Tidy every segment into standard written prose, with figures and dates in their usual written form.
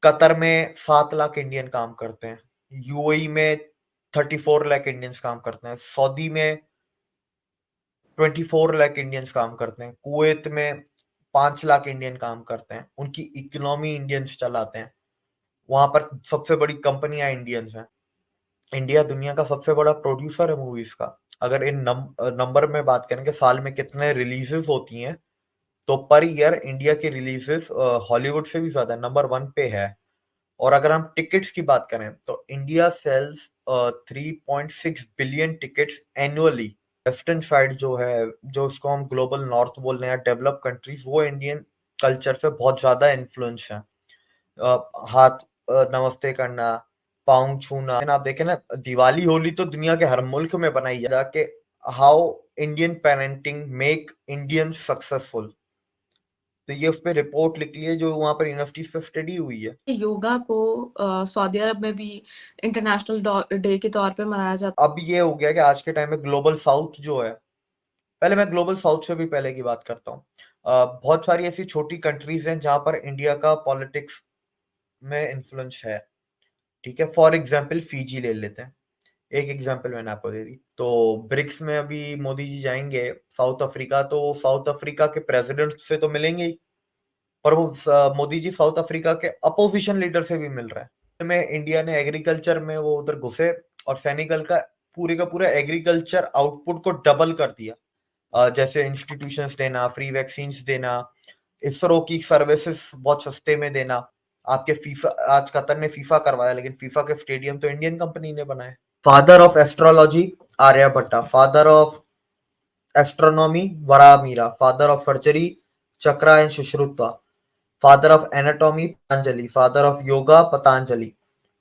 Qatar में 7 lakh Indian काम करते हैं, यूएई में 34 लाख इंडियंस काम करते हैं, सऊदी में 24 लाख इंडियंस काम करते हैं, कुवैत में 5 लाख इंडियन काम करते हैं, उनकी इकोनॉमी इंडियंस चलाते हैं, वहां पर सबसे बड़ी कंपनियां इंडियंस हैं। इंडिया दुनिया का सबसे बड़ा प्रोड्यूसर है मूवीज का। अगर इन नंबर में बात करेंगे साल में कितने रिलीजेस होती हैं, तो पर ईयर इंडिया की रिलीजेस हॉलीवुड से भी ज्यादा नंबर 1 पे है। और अगर हम टिकट्स की बात करें तो India sales 3.6 billion tickets annually. Western side जो है, जो उसको हम ग्लोबल नॉर्थ बोल रहे हैं, डेवलप कंट्रीज, वो इंडियन कल्चर से बहुत ज्यादा इन्फ्लुएंस है। हाथ नमस्ते करना, पाँव छूना, आप देखें ना, दिवाली होली तो दुनिया के हर मुल्क में बनाई जाके how Indian parenting make Indian successful. तो ये उस पर रिपोर्ट निकली है जो वहां पर यूनिवर्सिटीज पे स्टडी हुई है। योगा को सऊदी अरब में भी इंटरनेशनल डे के तौर पे मनाया जाता अब ये हो गया कि आज के टाइम में ग्लोबल साउथ जो है, पहले मैं ग्लोबल साउथ से भी पहले की बात करता हूँ। बहुत सारी ऐसी छोटी कंट्रीज हैं जहां पर इंडिया का पॉलिटिक्स में इन्फ्लुएंस है। ठीक है, फॉर एग्जाम्पल फीजी ले लेते हैं, एक एग्जाम्पल मैंने आपको दे दी। तो ब्रिक्स में अभी मोदी जी जाएंगे साउथ अफ्रीका, तो साउथ अफ्रीका के प्रेसिडेंट से तो मिलेंगे ही, पर वो मोदी जी साउथ अफ्रीका के अपोजिशन लीडर से भी मिल रहा है। में इंडिया ने एग्रीकल्चर में वो उधर घुसे और सेनेगल का पूरा एग्रीकल्चर आउटपुट को डबल कर दिया। जैसे इंस्टीट्यूशंस देना, फ्री वैक्सीन देना, इसरो की सर्विसेज बहुत सस्ते में देना। आपके फीफा, आज कतर ने फीफा करवाया, लेकिन फीफा के स्टेडियम तो इंडियन कंपनी ने बनाए। Father of astrology Aryabhatta, father of astronomy Varahamihir, father of surgery चक्रा and Sushruta, father of anatomy Patanjali, father of yoga Patanjali,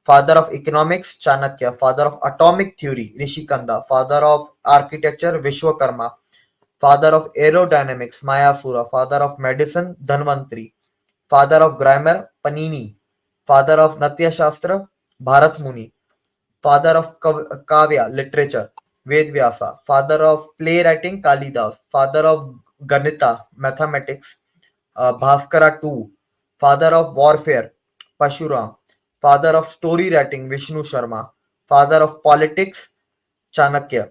father of economics Chanakya, father of atomic theory Rishikanda, father of architecture Vishwakarma, father of aerodynamics Mayasura, father of medicine Dhanvantari, father of grammar Panini, father of Nritya Shastra Bharat Muni, father of kavya literature Ved Vyasa, father of play writing Kalidas, father of गणिता mathematics Bhaskara two, father of warfare Parshuram, father of story writing Vishnu Sharma, father of politics Chanakya,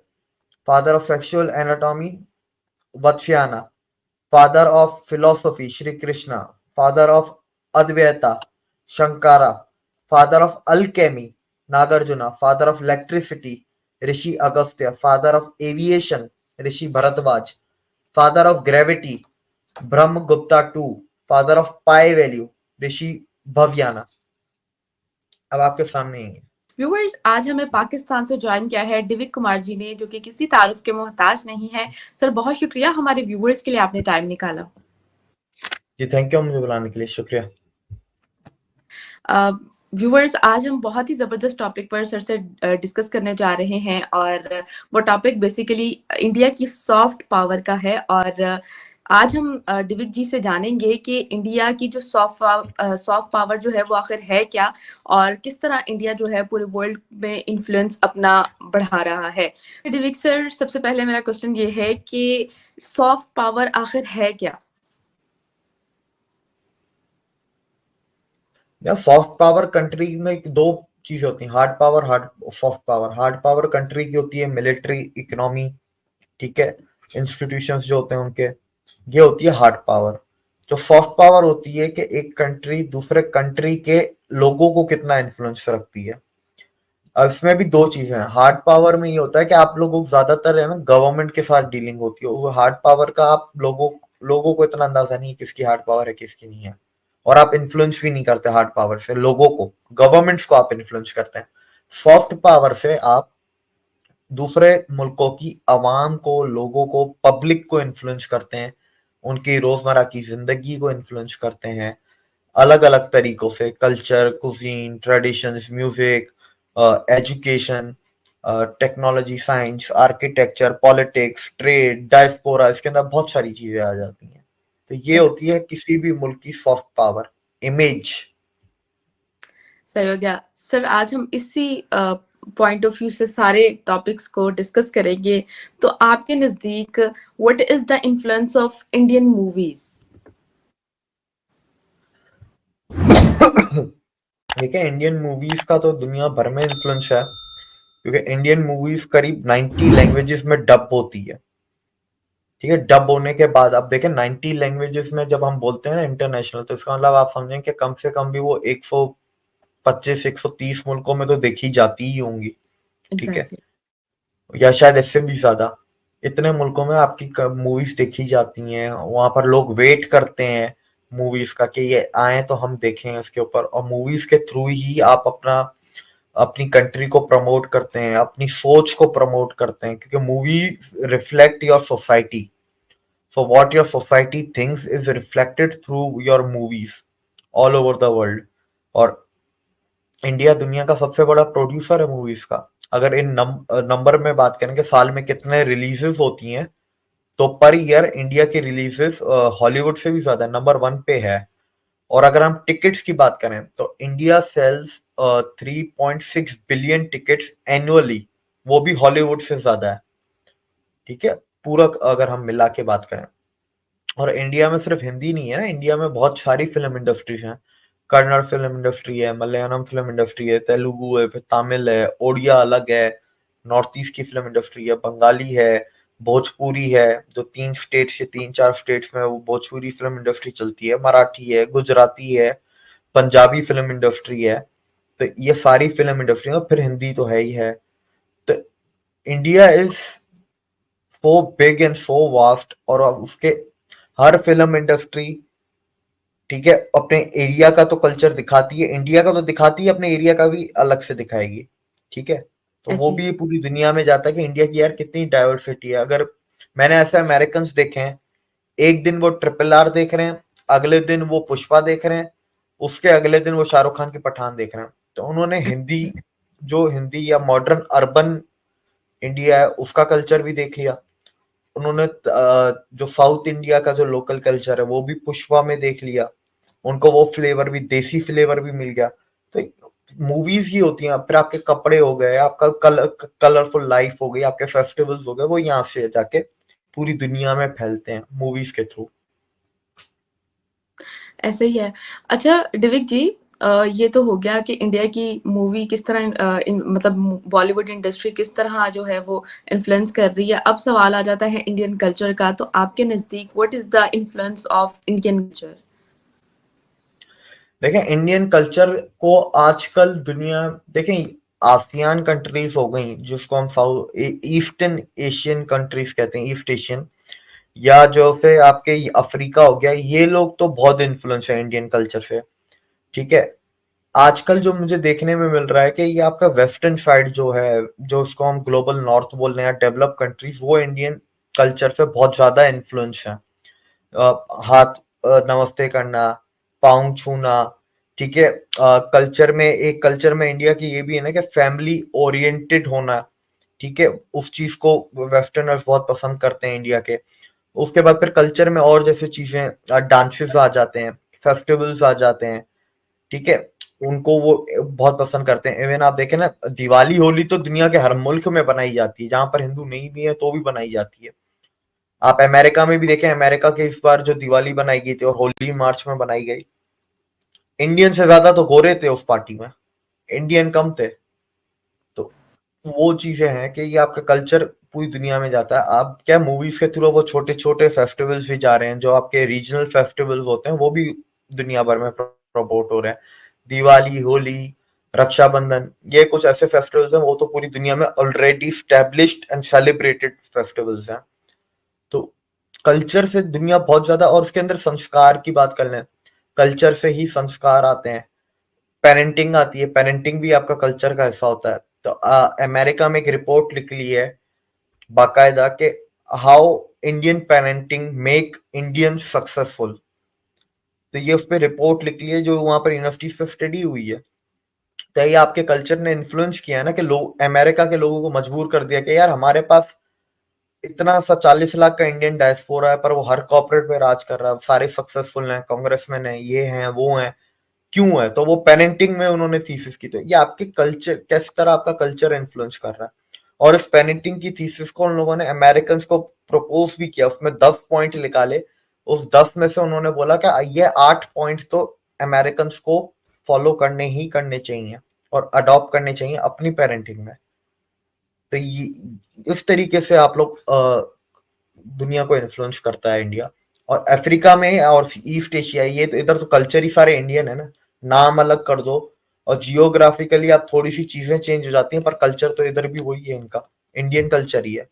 father of sexual anatomy Vatsyayan, father of philosophy Shri Krishna, father of Advaita Shankara, father of alchemy Nagarjuna, father of electricity Rishi Agastya, father of aviation Rishi Bharadwaj, father of gravity Brahmagupta two, father of pi value Rishi Bhavayana. अब आपके सामने ही है। Viewers, आज हमें पाकिस्तान से join किया है दिव्य कुमार जी ने, जो कि किसी तारुफ के मोहताज नहीं है। सर, बहुत शुक्रिया हमारे व्यूअर्स के लिए आपने टाइम निकाला। जी थैंक यू मुझे बुलाने के लिए, शुक्रिया। व्यूअर्स, आज हम बहुत ही ज़बरदस्त टॉपिक पर सर से डिस्कस करने जा रहे हैं, और वो टॉपिक बेसिकली इंडिया की सॉफ्ट पावर का है। और आज हम डिविक जी से जानेंगे कि इंडिया की जो सॉफ्ट पावर जो है वो आखिर है क्या, और किस तरह इंडिया जो है पूरे वर्ल्ड में इन्फ्लुएंस अपना बढ़ा रहा है। डिविक सर, सबसे पहले मेरा क्वेश्चन ये है कि सॉफ्ट पावर आखिर है क्या? या सॉफ्ट पावर कंट्री में दो चीज होती है, hard power, hard soft power. Hard power country की होती है मिलिट्री, इकोनॉमी, ठीक है, इंस्टीट्यूशंस जो होते हैं उनके, ये होती है हार्ड पावर। जो सॉफ्ट पावर होती है कि एक कंट्री दूसरे कंट्री के लोगों को कितना इन्फ्लुएंस रखती है। अब इसमें भी दो चीजें हैं। हार्ड पावर में ये होता है कि आप लोगों को ज्यादातर है ना गवर्नमेंट के साथ डीलिंग होती है। वो हार्ड पावर का आप लोगों को इतना अंदाजा नहीं है किसकी हार्ड पावर है किसकी नहीं है, और आप इन्फ्लुएंस भी नहीं करते हार्ड पावर से लोगों को, गवर्नमेंट्स को आप इन्फ्लुएंस करते हैं। सॉफ्ट पावर से आप दूसरे मुल्कों की आवाम को, लोगों को, पब्लिक को इन्फ्लुएंस करते हैं, उनकी रोजमर्रा की जिंदगी को इन्फ्लुएंस करते हैं अलग अलग तरीकों से, culture, cuisine, traditions, music, education, technology, science, architecture, politics, trade, diaspora, इसके अंदर बहुत सारी चीजें आ जाती हैं। तो ये होती है किसी भी मुल्क की सॉफ्ट पावर, इमेज। सही हो गया सर। आज हम इसी पॉइंट ऑफ व्यू से सारे टॉपिक्स को डिस्कस करेंगे। तो आपके नजदीक what is the influence of Indian movies? देखिए इंडियन मूवीज का तो दुनिया भर में इन्फ्लुएंस है, क्योंकि इंडियन मूवीज करीब 90 लैंग्वेजेस में डब होती है। ठीक है, डब होने के बाद अब देखें 90 लैंग्वेजेस में जब हम बोलते हैं ना इंटरनेशनल, तो इसका मतलब आप समझें कि कम से कम भी वो 125 130 मुल्कों में तो देखी जाती ही होंगी। ठीक है, एग्जैक्टली। या शायद इससे भी ज्यादा, इतने मुल्कों में आपकी मूवीज देखी जाती हैं, वहां पर लोग वेट करते हैं मूवीज का कि ये आए तो हम देखें इसके ऊपर, और मूवीज के थ्रू ही आप अपनी कंट्री को प्रमोट करते हैं, अपनी सोच को प्रमोट करते हैं, क्योंकि movie reflect your society. So what your society thinks is reflected through your movies all over the world. और इंडिया दुनिया का सबसे बड़ा प्रोड्यूसर है मूवीज का। अगर इन नंबर में बात करें कि साल में कितने रिलीजेस होती हैं, तो पर ईयर इंडिया की रिलीजेस हॉलीवुड से भी ज्यादा नंबर 1 पे है। और अगर हम टिकट्स की बात करें तो India sales 3.6 billion tickets annually, वो भी हॉलीवुड से ज्यादा है। ठीक है, पूरा अगर हम मिला के बात करें। और इंडिया में सिर्फ हिंदी नहीं है ना, इंडिया में बहुत सारी फिल्म इंडस्ट्रीज हैं। कन्नड़ फिल्म इंडस्ट्री है, मलयालम फिल्म इंडस्ट्री है, तेलुगु है, फिर तमिल है, ओडिया अलग है, नॉर्थ ईस्ट की फिल्म इंडस्ट्री है, बंगाली है, भोजपुरी है, जो 3 स्टेट्स या 3-4 स्टेट्स में वो भोजपुरी फिल्म इंडस्ट्री चलती है, मराठी है, गुजराती है, पंजाबी फिल्म इंडस्ट्री है। तो ये सारी फिल्म इंडस्ट्री है, फिर हिंदी तो है ही है। तो India is so big and so vast, और अब उसके हर फिल्म इंडस्ट्री, ठीक है, अपने एरिया का तो कल्चर दिखाती है, इंडिया का तो दिखाती है, अपने एरिया का भी अलग से दिखाएगी। ठीक है, तो वो ऐसे ही। भी पूरी दुनिया में जाता है कि इंडिया की यार कितनी डाइवर्सिटी है। अगर मैंने ऐसे अमेरिकन देखे हैं, एक दिन वो RRR देख रहे हैं, अगले दिन वो पुष्पा देख रहे हैं, उसके अगले दिन वो शाहरुख खान की पठान देख रहे हैं। तो उन्होंने हिंदी, जो हिंदी या मॉडर्न अर्बन इंडिया है उसका कल्चर भी देख लिया। उन्होंने जो साउथ इंडिया का जो लोकल कल्चर है वो भी पुष्पा में देख लिया। उनको वो फ्लेवर भी, देसी फ्लेवर भी मिल गया। तो मूवीज ही होती हैं, फिर आपके कपड़े हो गए, आपका कलरफुल लाइफ हो गई, आपके फेस्टिवल्स हो गए, वो यहाँ से जाके पूरी दुनिया में फैलते हैं मूवीज के थ्रू। ऐसे ही है। अच्छा डिविक जी, ये तो हो गया कि इंडिया की मूवी किस तरह मतलब बॉलीवुड इंडस्ट्री किस तरह जो है वो इन्फ्लुएंस कर रही है। अब सवाल आ जाता है इंडियन कल्चर का, तो आपके नज़दीक what is the influence of Indian culture? देखें इंडियन कल्चर को आजकल दुनिया, देखें आसियान कंट्रीज हो गई, जिसको हम साउथ ईस्टर्न एशियन कंट्रीज कहते हैं, ईस्ट एशियन, या जो फिर आपके अफ्रीका हो गया, ये लोग तो बहुत इन्फ्लुएंस है इंडियन कल्चर से। ठीक है, आजकल जो मुझे देखने में मिल रहा है कि ये आपका वेस्टर्न साइड जो है, जो उसको हम ग्लोबल नॉर्थ बोल रहे हैं, डेवलप कंट्रीज, वो इंडियन कल्चर से बहुत ज्यादा इन्फ्लुएंस है। हाथ नमस्ते करना, पाँव छूना, ठीक है, कल्चर में, एक कल्चर में इंडिया की ये भी है ना कि फैमिली ओरिएंटेड होना। ठीक है, उस चीज को वेस्टर्नर्स बहुत पसंद करते हैं इंडिया के। उसके बाद फिर कल्चर में और जैसे चीजें, डांसेस आ जाते हैं, फेस्टिवल्स आ जाते हैं। ठीक है, उनको वो बहुत पसंद करते हैं। इवन आप देखें ना, दिवाली होली तो दुनिया के हर मुल्क में बनाई जाती है, जहां पर हिंदू नहीं भी है तो भी बनाई जाती है। आप अमेरिका में भी देखें, अमेरिका के इस बार जो दिवाली बनाई गई थी और होली मार्च में बनाई गई, इंडियन से ज्यादा तो गोरे थे उस पार्टी में, इंडियन कम थे। तो वो चीजें हैं कि ये आपका कल्चर पूरी दुनिया में जाता है। आप क्या मूवीज के थ्रू वो छोटे छोटे फेस्टिवल्स भी जा रहे हैं, जो आपके रीजनल फेस्टिवल्स होते हैं वो भी दुनिया भर में प्रमोट हो रहे हैं। दिवाली, होली, रक्षाबंधन, ये कुछ ऐसे फेस्टिवल्स हैं, वो तो पूरी दुनिया में already established and celebrated festivals हैं। तो कल्चर से दुनिया बहुत ज्यादा, और उसके अंदर संस्कार की बात कर लें, कल्चर से ही संस्कार आते हैं। पेरेंटिंग आती है, पेरेंटिंग भी आपका कल्चर का हिस्सा होता है। तो अमेरिका में एक रिपोर्ट निकली है बाकायदा के, how Indian parenting make Indian successful. तो ये उस पर रिपोर्ट निकली है, जो वहां पर यूनिवर्सिटीज पे स्टडी हुई है। तो ये आपके कल्चर ने इन्फ्लुएंस किया है ना, कि लोग, अमेरिका के लोगों को मजबूर कर दिया कि यार हमारे पास इतना सा 40 लाख का इंडियन डायस्पोरा है, पर वो हर कॉर्पोरेट पे राज कर रहा है, सारे सक्सेसफुल हैं, कांग्रेसमैन है, ये हैं वो हैं, क्यों है? तो वो पेरेंटिंग में उन्होंने थीसिस की। तो ये आपके कल्चर, किस तरह आपका कल्चर इन्फ्लुएंस कर रहा है। और इस पेरेंटिंग की थीसिस को उन लोगों ने अमेरिकन को प्रपोज भी किया, उसमें 10 पॉइंट निकाले। उस 10 में से उन्होंने बोला कि ये 8 पॉइंट तो अमेरिकन को फॉलो करने ही करने चाहिए और अडॉप्ट करने चाहिए अपनी पेरेंटिंग में। तो ये इस तरीके से आप लोग दुनिया को इन्फ्लुएंस करता है इंडिया। और अफ्रीका में और ईस्ट एशिया, ये तो इधर तो कल्चर ही सारे इंडियन है ना, नाम अलग कर दो और जियोग्राफिकली आप थोड़ी सी चीजें चेंज हो जाती हैं, पर कल्चर तो इधर भी वही है, इनका इंडियन कल्चर ही है।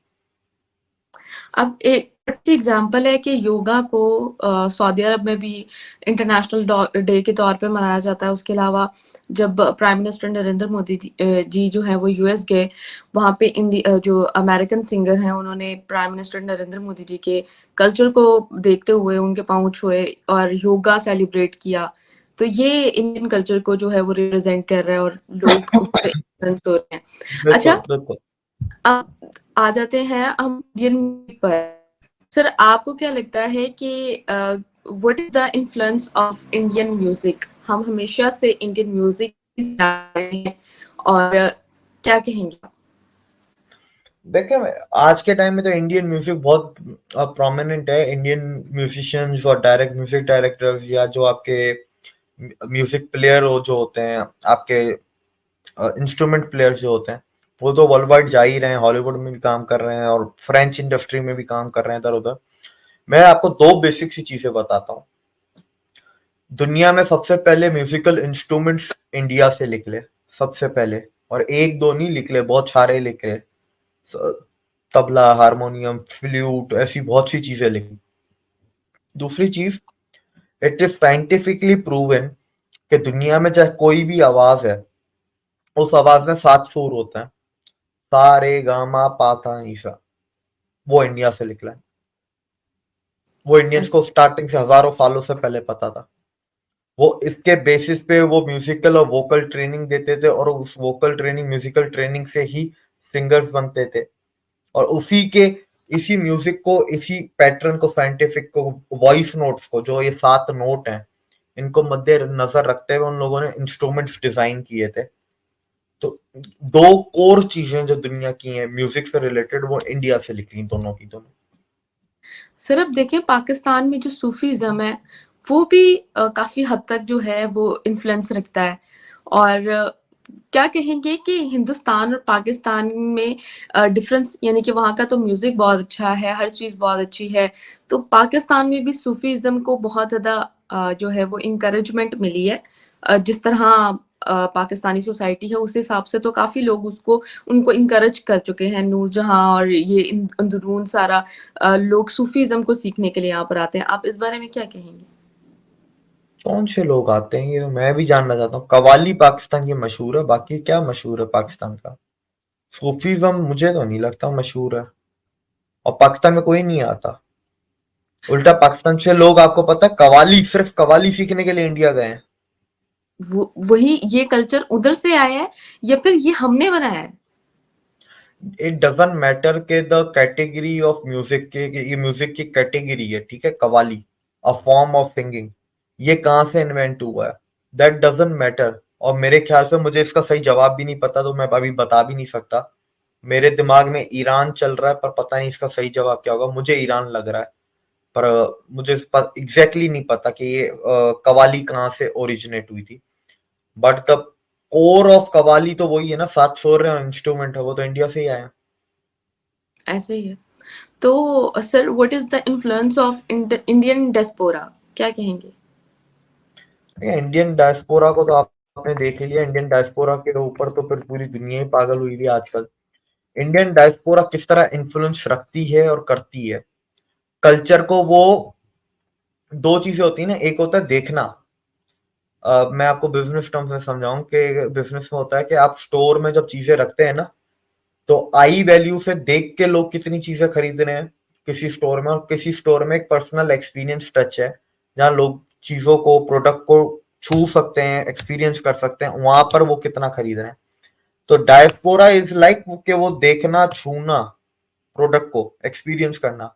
अब एक अच्छी एग्जांपल है कि योगा को सऊदी अरब में भी इंटरनेशनल डे के तौर पे मनाया जाता है। उसके अलावा जब प्राइम मिनिस्टर नरेंद्र मोदी जी जो है वो यूएस गए, वहां पे जो अमेरिकन सिंगर हैं उन्होंने प्राइम मिनिस्टर नरेंद्र मोदी जी के कल्चर को देखते हुए उनके पांव छुए और योगा सेलिब्रेट किया। तो ये इंडियन कल्चर को जो है वो रिप्रेजेंट कर रहा है और लोग उससे इन्फ्लुएंस हो रहे हैं। बिल्कुल अच्छा, बिल्कुल। अब आ जाते हैं हम इंडियन म्यूजिक पर। सर, आपको क्या लगता है कि what is the influence of Indian music? हम हमेशा से इंडियन म्यूजिक हैं और क्या कहेंगे आप? देखिए, आज के टाइम में तो इंडियन म्यूजिक बहुत प्रोमिनेंट है। इंडियन म्यूजिशियंस और म्यूजिक डायरेक्टर्स या जो आपके म्यूजिक प्लेयर हो जो होते हैं, आपके इंस्ट्रूमेंट प्लेयर्स जो होते हैं, वो तो वर्ल्ड वाइड जा ही रहे हैं, हॉलीवुड में भी काम कर रहे हैं और फ्रेंच इंडस्ट्री में भी काम कर रहे हैं इधर उधर। मैं आपको दो बेसिक सी चीजें बताता हूँ। दुनिया में सबसे पहले म्यूजिकल इंस्ट्रूमेंट्स इंडिया से निकले, सबसे पहले। और एक दो नहीं निकले, बहुत सारे निकले। तबला, हारमोनियम, फ्लूट, ऐसी बहुत सी चीजें लिखी। दूसरी चीज, इट इज साइंटिफिकली प्रूवन कि दुनिया में चाहे कोई भी आवाज है, उस आवाज में 7 सुर होते हैं, सा रे गा मा पा था नी सा। वो इंडिया से निकला है। वो इंडियंस को ऐसे स्टार्टिंग से हजारों सालों से पहले पता था। वो इसके बेसिस पे वो म्यूजिकल और वोकल ट्रेनिंग देते थे और उस वोकल ट्रेनिंग, म्यूजिकल ट्रेनिंग से ही सिंगर्स बनते थे। और इसी म्यूजिक को, इसी पैटर्न को, साइंटिफिक को, वॉइस नोट्स को, जो ये 7 नोट हैं, इनको मद्दे नजर रखते हुए उन लोगों ने इंस्ट्रूमेंट्स डिजाइन किए थे। तो दो कोर चीजें जो दुनिया की हैं म्यूजिक से रिलेटेड, वो इंडिया से निकली, दोनों की दोनों। सर, अब देखिए पाकिस्तान में जो सूफीज़्म है, वो भी काफ़ी हद तक जो है वो इन्फ्लुएंस रखता है। और क्या कहेंगे कि हिंदुस्तान और पाकिस्तान में डिफरेंस, यानी कि वहाँ का तो म्यूज़िक बहुत अच्छा है, हर चीज़ बहुत अच्छी है। तो पाकिस्तान में भी सूफीज़्म को बहुत ज़्यादा जो है वो एनकरेजमेंट मिली है। जिस तरह पाकिस्तानी सोसाइटी है उस हिसाब से तो काफ़ी लोग उसको उनको इनकरेज कर चुके हैं। नूरजहाँ और ये अंदरून सारा लोग सूफीज़्म को सीखने के लिए यहाँ पर आते हैं। आप इस बारे में क्या कहेंगे? कौन से लोग आते हैं, ये तो मैं भी जानना चाहता हूँ। कवाली पाकिस्तान की मशहूर है, बाकी क्या मशहूर है पाकिस्तान का? सूफीज्म मुझे तो नहीं लगता मशहूर है, और पाकिस्तान में कोई नहीं आता। उल्टा पाकिस्तान से लोग, आपको पता है, कवाली, सिर्फ कवाली सीखने के लिए इंडिया गए हैं। वही, ये कल्चर उधर से आया है या फिर ये हमने बनाया है? इट डजंट मैटर के द कैटेगरी ऑफ म्यूजिक के, ये म्यूजिक की कैटेगरी है, ठीक है, qawwali, a form of singing, ये कहाँ से इन्वेंट हुआ है, दैट डजंट मैटर। और मेरे ख्याल से, मुझे इसका सही जवाब भी नहीं पता, तो मैं अभी बता भी नहीं सकता। मेरे दिमाग में ईरान चल रहा है, पर पता नहीं इसका सही जवाब क्या होगा। मुझे ईरान लग रहा है, पर मुझे एग्जैक्टली नहीं पता कि ये कवाली कहाँ से ओरिजिनेट हुई थी। But the core of qawwali तो वही है ना, 7 सुर इंस्ट्रूमेंट है, वो तो इंडिया से ही आया। ऐसे ही है। तो sir, what is the influence of Indian diaspora? क्या कहेंगे? इंडियन डायस्पोरा को तो आपने देख ही लिया। इंडियन डायस्पोरा के ऊपर तो फिर पूरी दुनिया ही पागल हुई हुई है आजकल। इंडियन डायस्पोरा किस तरह इन्फ्लुएंस रखती है और करती है कल्चर को, वो दो चीजें होती है ना। एक होता है देखना, मैं आपको बिजनेस टर्म्स में समझाऊं कि बिजनेस में होता है कि आप स्टोर में जब चीजें रखते हैं ना, तो आई वैल्यू से देख के लोग कितनी चीजें खरीद रहे हैं किसी स्टोर में। और किसी स्टोर में एक पर्सनल एक्सपीरियंस टच है, जहाँ लोग चीजों को, प्रोडक्ट को छू सकते हैं, एक्सपीरियंस कर सकते हैं, वहां पर वो कितना खरीद रहे हैं। तो डायस्पोरा इज लाइक कि वो देखना, छूना, प्रोडक्ट को एक्सपीरियंस करना।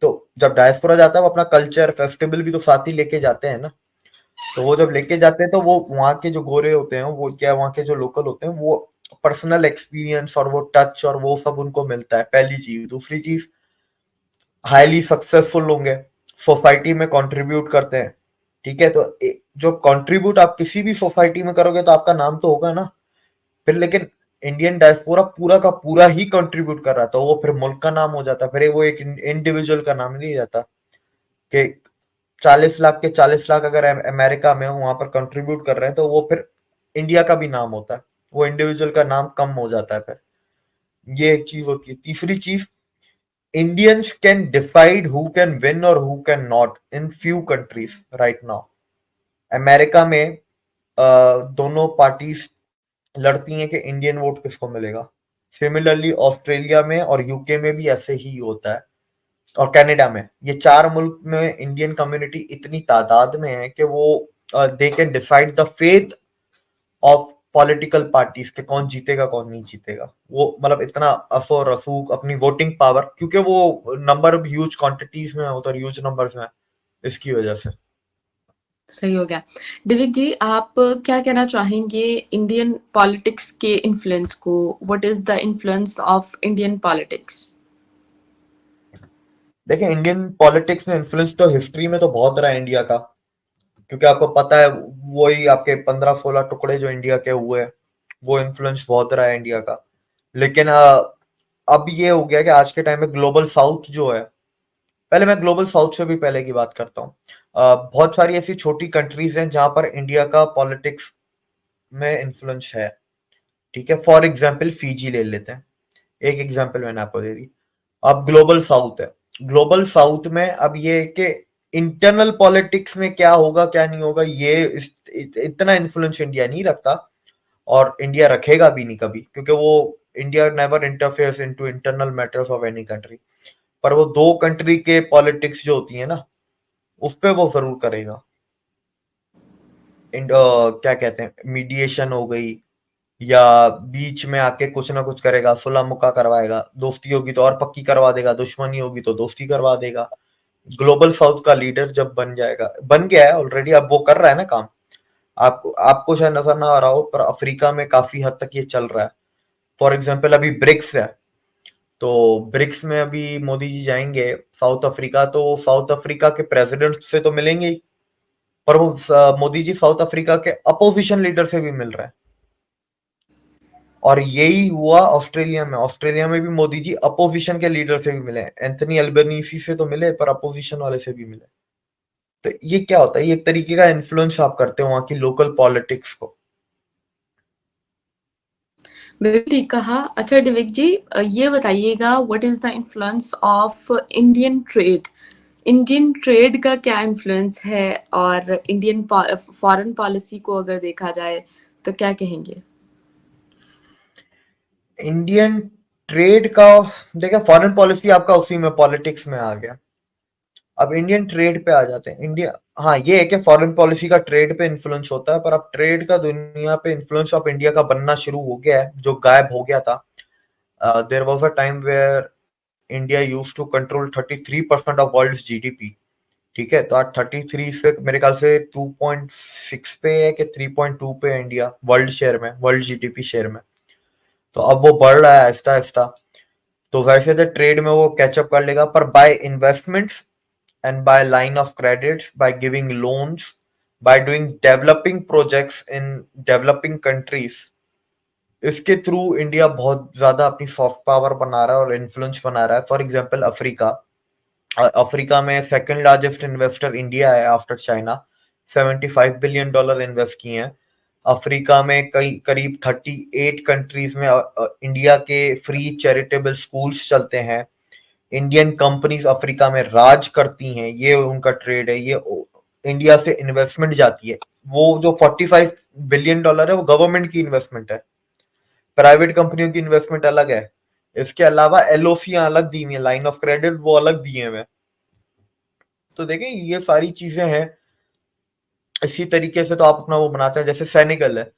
तो जब डायस्पोरा जाता है, वो अपना कल्चर, फेस्टिवल भी तो साथ ही लेके जाते हैं ना। तो वो जब लेके जाते हैं, तो वो वहाँ के जो गोरे होते हैं, वो क्या, वहाँ के जो लोकल होते हैं, वो पर्सनल एक्सपीरियंस और वो टच और वो सब उनको मिलता है, पहली चीज। दूसरी चीज, हाईली सक्सेसफुल होंगे, सोसाइटी में कंट्रीब्यूट करते हैं, ठीक है, तो जो कंट्रीब्यूट आप किसी भी सोसाइटी में करोगे तो आपका नाम तो होगा ना। फिर लेकिन इंडियन डायस्पोरा पूरा का पूरा ही कंट्रीब्यूट कर रहा था, वो फिर मुल्क का नाम हो जाता, फिर वो एक इंडिविजुअल का नाम नहीं जाता कि 40 लाख के 40 लाख अगर अमेरिका में वहां पर कंट्रीब्यूट कर रहे हैं तो वो फिर इंडिया का भी नाम होता है, वो इंडिविजुअल का नाम कम हो जाता है फिर। ये एक चीज होती है। तीसरी चीज, Indians can decide who can win और who can not in few countries right now. America में दोनों पार्टीज लड़ती हैं कि इंडियन वोट किसको मिलेगा। सिमिलरली ऑस्ट्रेलिया में और यूके में भी ऐसे ही होता है, और कनाडा में। ये चार मुल्क में इंडियन कम्युनिटी इतनी तादाद में है कि वो they can decide the faith of political parties के कौन जीतेगा कौन नहीं जीतेगा। वो मतलब इतना असर रसूख अपनी वोटिंग पावर, क्योंकि वो नंबर ह्यूज क्वांटिटीज में होता है, ह्यूज नंबर्स में, इसकी वजह से। सही हो गया। दिव्य जी, आप क्या कहना चाहेंगे इंडियन पॉलिटिक्स के इन्फ्लुएंस को? What is the influence of Indian politics? देखिए, इंडियन पॉलिटिक्स में इन्फ्लुएंस तो हिस्ट्री में तो बहुत रहा है इंडिया का, क्योंकि आपको पता है वही आपके 15-16 टुकड़े जो इंडिया के हुए, वो इन्फ्लुएंस बहुत रहा है इंडिया का। लेकिन अब ये हो गया कि आज के टाइम में ग्लोबल साउथ जो है, पहले मैं ग्लोबल साउथ से भी पहले की बात करता हूँ। बहुत सारी ऐसी छोटी कंट्रीज हैं जहां पर इंडिया का पॉलिटिक्स में इन्फ्लुएंस है। ठीक है, फॉर एग्जाम्पल फिजी ले लेते हैं, एक एग्जाम्पल मैंने आपको दे दी। अब ग्लोबल साउथ है, ग्लोबल साउथ में अब ये है कि इंटरनल पॉलिटिक्स में क्या होगा क्या नहीं होगा, ये इतना इन्फ्लुएंस इंडिया नहीं रखता, और इंडिया रखेगा भी नहीं कभी, क्योंकि वो India never interferes into internal matters of any country. पर वो दो कंट्री के पॉलिटिक्स जो होती है ना, उस पे वो जरूर करेगा। क्या कहते हैं, मीडिएशन हो गई, या बीच में आके कुछ ना कुछ करेगा, सुलह मुका करवाएगा, दोस्ती होगी तो और पक्की करवा देगा, दुश्मनी होगी तो दोस्ती करवा देगा। ग्लोबल साउथ का लीडर जब बन जाएगा, बन गया है ऑलरेडी, अब वो कर रहा है ना काम। आपको शायद नजर ना आ रहा हो, पर अफ्रीका में काफी हद तक ये चल रहा है। फॉर एग्जाम्पल अभी ब्रिक्स है, तो ब्रिक्स में अभी मोदी जी जाएंगे साउथ अफ्रीका, तो साउथ अफ्रीका के प्रेसिडेंट से तो मिलेंगे ही, पर वो मोदी जी साउथ अफ्रीका के अपोजिशन लीडर से भी मिल रहे हैं। और यही हुआ ऑस्ट्रेलिया में, ऑस्ट्रेलिया में भी मोदी जी अपोजिशन के लीडर से भी मिले, एंथनी अल्बनीसी से तो मिले, पर अपोजिशन वाले से भी मिले। तो ये क्या होता है, ये एक तरीके का इन्फ्लुएंस आप करते हो वहां की लोकल पॉलिटिक्स को। बिल्कुल ठीक कहा। अच्छा दिव्य जी, ये बताइएगा what is the influence of Indian trade? Indian trade का क्या इन्फ्लुएंस है, और इंडियन फॉरेन पॉलिसी को अगर देखा जाए तो क्या कहेंगे? इंडियन ट्रेड का, देखिए फॉरेन पॉलिसी आपका उसी में पॉलिटिक्स में आ गया। अब इंडियन ट्रेड पे आ जाते हैं। इंडिया, हाँ ये है कि फॉरेन पॉलिसी का ट्रेड पे इन्फ्लुएंस होता है, पर अब ट्रेड का दुनिया पे इन्फ्लुएंस ऑफ इंडिया का बनना शुरू हो गया है, जो गायब हो गया था। There was a time where India used to control 33% of world GDP. ठीक है, तो आज 33 से मेरे ख्याल से 2.6 पे है कि 3.2 पे है इंडिया वर्ल्ड शेयर में, वर्ल्ड जीडीपी शेयर में। तो अब वो बढ़ रहा है आहिस्ता आहिस्ता, तो वैसे तो ट्रेड में वो कैचअप कर लेगा, पर by investments and by line of credits, by giving loans, by doing developing projects in developing countries, इसके थ्रू इंडिया बहुत ज्यादा अपनी सॉफ्ट पावर बना रहा है और इन्फ्लुएंस बना रहा है। फॉर एग्जांपल अफ्रीका, अफ्रीका में सेकंड लार्जेस्ट इन्वेस्टर इंडिया है आफ्टर चाइना। $75 बिलियन इन्वेस्ट किए हैं अफ्रीका में। कई करीब 38 कंट्रीज में इंडिया के फ्री चैरिटेबल स्कूल्स चलते हैं। इंडियन कंपनीज अफ्रीका में राज करती हैं, ये उनका ट्रेड है, ये इंडिया से इन्वेस्टमेंट जाती है। वो जो $45 बिलियन है वो गवर्नमेंट की इन्वेस्टमेंट है, प्राइवेट कंपनियों की इन्वेस्टमेंट अलग है। इसके अलावा एलओसियां अलग दी हुई है, लाइन ऑफ क्रेडिट वो अलग दिए हुए। तो देखें ये सारी चीजें हैं। इसी तरीके से तो आप अपना वो बनाते हैं, जैसे सेनेगल है,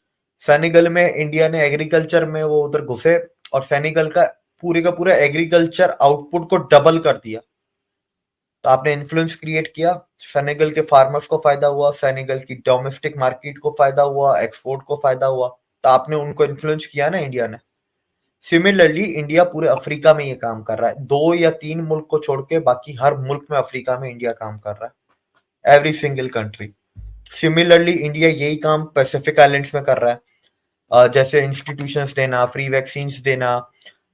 सेनेगल में इंडिया ने एग्रीकल्चर में वो उधर घुसे, और सेनेगल का पूरा एग्रीकल्चर आउटपुट को डबल कर दिया। तो आपने इन्फ्लुएंस क्रिएट किया, सेनेगल के फार्मर्स को फायदा हुआ, सेनेगल की डोमेस्टिक मार्केट को फायदा हुआ, एक्सपोर्ट को फायदा हुआ, तो आपने उनको इन्फ्लुएंस किया ना इंडिया ने। सिमिलरली इंडिया पूरे अफ्रीका में ये काम कर रहा है, 2 या 3 मुल्क को छोड़ के बाकी हर मुल्क में अफ्रीका में इंडिया काम कर रहा है, every single country. Similarly India यही काम पैसिफिक आइलैंड्स में कर रहा है, जैसे इंस्टीट्यूशंस देना, फ्री वैक्सीन्स देना,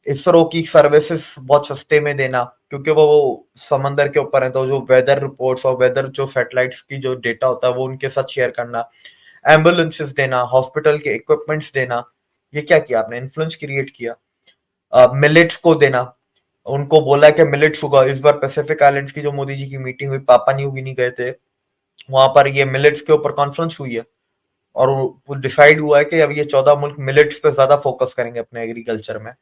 इसरो की सर्विसेज बहुत सस्ते में देना, क्योंकि वो समंदर के ऊपर है, तो जो वेदर रिपोर्ट्स और वेदर जो सैटेलाइट्स की जो डेटा होता है वो उनके साथ शेयर करना, एम्बुलेंसेस देना, हॉस्पिटल के इक्विपमेंट्स देना। ये क्या किया आपने? इन्फ्लुएंस क्रिएट किया। मिलेट्स को देना, उनको बोला कि मिलेट्स होगा। इस बार पैसिफिक आइलैंड्स की जो मोदी जी की मीटिंग हुई, पापा न्यू गिनी गए थे, वहां पर ये मिलेट्स के ऊपर कॉन्फ्रेंस हुई है और वो डिसाइड हुआ है कि अब ये 14 मुल्क मिलेट्स पे ज्यादा फोकस करेंगे अपने एग्रीकल्चर में।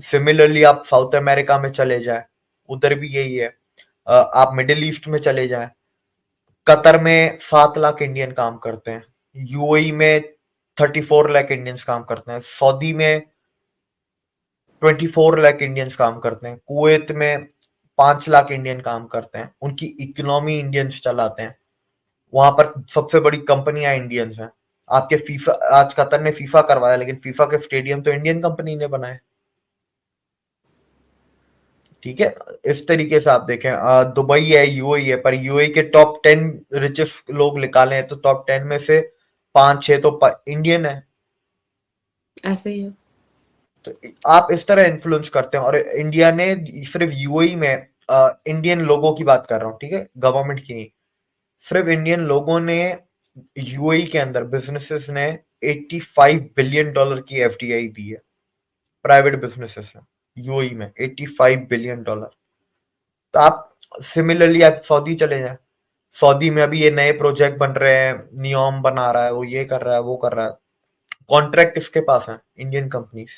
सिमिलरली आप साउथ अमेरिका में चले जाएं, उधर भी यही है। आप मिडिल ईस्ट में चले जाएं, कतर में 7 लाख इंडियन काम करते हैं, यूएई में 34 लाख इंडियंस काम करते हैं, सऊदी में 24 लाख इंडियंस काम करते हैं, कुवैत में 5 लाख इंडियन काम करते हैं। उनकी इकोनॉमी इंडियंस चलाते हैं, वहां पर सबसे बड़ी कंपनियां इंडियंस हैं। आपके फीफा, आज कतर ने फीफा करवाया, लेकिन फीफा के स्टेडियम तो इंडियन कंपनी ने बनाए। ठीक है, इस तरीके से आप देखें, दुबई है, यूएई है, पर यूएई के टॉप 10 रिचेस्ट लोग निकाले हैं तो टॉप 10 में से 5-6 तो इंडियन है। ऐसे ही है। तो आप इस तरह इन्फ्लुएंस करते हैं। और इंडिया ने सिर्फ यूएई में, इंडियन लोगों की बात कर रहा हूँ, ठीक है, गवर्नमेंट की नहीं, सिर्फ इंडियन लोगों ने यूएई के अंदर बिजनेसेस ने $85 बिलियन की एफडीआई दी है, प्राइवेट बिजनेसेस ने यूएई में $85 बिलियन। तो आप सिमिलरली आप सऊदी चले जाएं, सऊदी में अभी ये नए प्रोजेक्ट बन रहे हैं, नियोम बना रहा है, वो ये कर रहा है, वो कर रहा है। कॉन्ट्रैक्ट किसके पास है? Indian companies.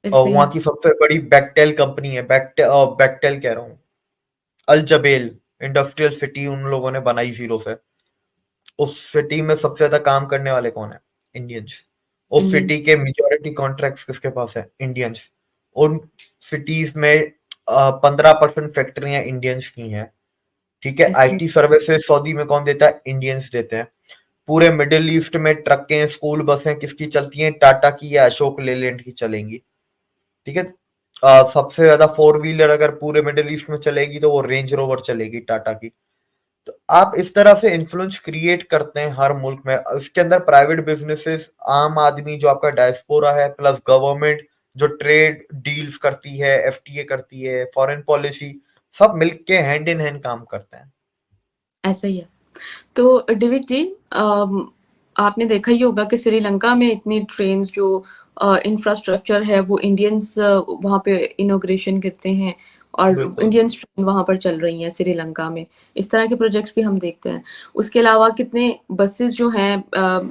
और ऐसे ही वहां है। की सबसे बड़ी बैकटेल कंपनी है, बैकटेल कह रहा हूँ, अल जबेल इंडस्ट्रियल सिटी उन लोगों ने बनाई जीरो से। उस सिटी में सबसे ज्यादा काम करने वाले कौन है? इंडियंस। उस इंडियन। सिटी के मेजोरिटी कॉन्ट्रैक्ट्स किसके पास है? इंडियंस। उन सिटीज में 15% फैक्ट्रियां इंडियंस की हैं। ठीक है, ऐसे ही। आईटी सर्विसेज सऊदी में कौन देता है? इंडियंस देते हैं। पूरे मिडिल ईस्ट में ट्रकें, स्कूल बसें किसकी चलती हैं? टाटा की या अशोक लेलैंड की चलेंगी। ठीक है, सबसे ज्यादा 4 व्हीलर अगर पूरे मिडिल ईस्ट में चलेगी तो वो रेंज रोवर चलेगी, टाटा की। तो आप इस तरह से इन्फ्लुएंस क्रिएट करते हैं हर मुल्क में। इसके अंदर प्राइवेट बिजनेसेस, आम आदमी जो आपका डायस्पोरा है, प्लस गवर्नमेंट जो ट्रेड डील्स करती है, एफटीए करती है, फॉरेन पॉलिसी, सब मिलके हैंड इन हैंड काम करते हैं। ऐसा ही है। तो डिविक जी, आपने देखा ही होगा कि श्रीलंका में इतनी ट्रेन्स जो इंफ्रास्ट्रक्चर है वो इंडियंस वहाँ पे इनॉग्रेशन करते हैं और बिल्कुल। इंडियंस ट्रेन वहाँ पर चल रही हैं श्रीलंका में। इस तरह के प्रोजेक्ट्स भी हम देखते हैं। उसके अलावा कितने बसेस जो हैं,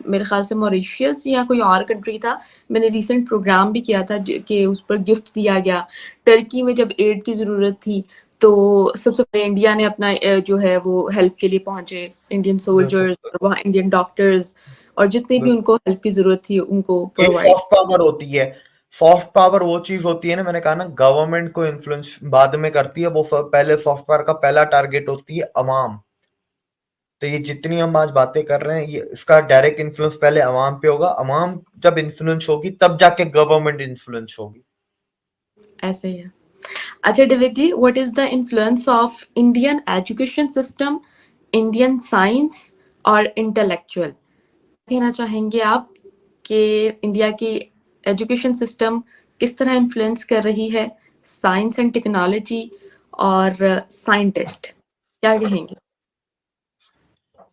मेरे ख्याल से मॉरिशियस या कोई और कंट्री था, मैंने रिसेंट प्रोग्राम भी किया था कि उस पर गिफ्ट दिया गया। टर्की में जब एड की ज़रूरत थी तो सबसे पहले इंडिया ने अपना जो है वो हेल्प के लिए पहुंचे, इंडियन बिल्कुल। सोल्जर्स और वहाँ इंडियन डॉक्टर्स और जितने भी बिल्कुल। उनको हेल्प की जरूरत थी उनको ये प्रोवाइड। सॉफ्ट पावर होती है। सॉफ्ट पावर वो चीज होती है ना, मैंने कहा ना, गवर्नमेंट को इन्फ्लुएंस बाद में करती है, वो पहले सॉफ्ट पावर का पहला टारगेट होती है अवाम। तो ये जितनी हम आज बातें कर रहे हैं, ये इसका डायरेक्ट इन्फ्लुएंस पहले अवाम पे होगा। अवाम जब इन्फ्लुएंस होगी तब जाके गवर्नमेंट इन्फ्लुएंस होगी। ऐसे ही है। अच्छा Divik ji, what is the influence of Indian education system, Indian science और इंटेलेक्चुअल? कहना चाहेंगे आप कि इंडिया की एजुकेशन सिस्टम किस तरह इन्फ्लुएंस कर रही है साइंस एंड टेक्नोलॉजी और साइंटिस्ट, क्या कहेंगे?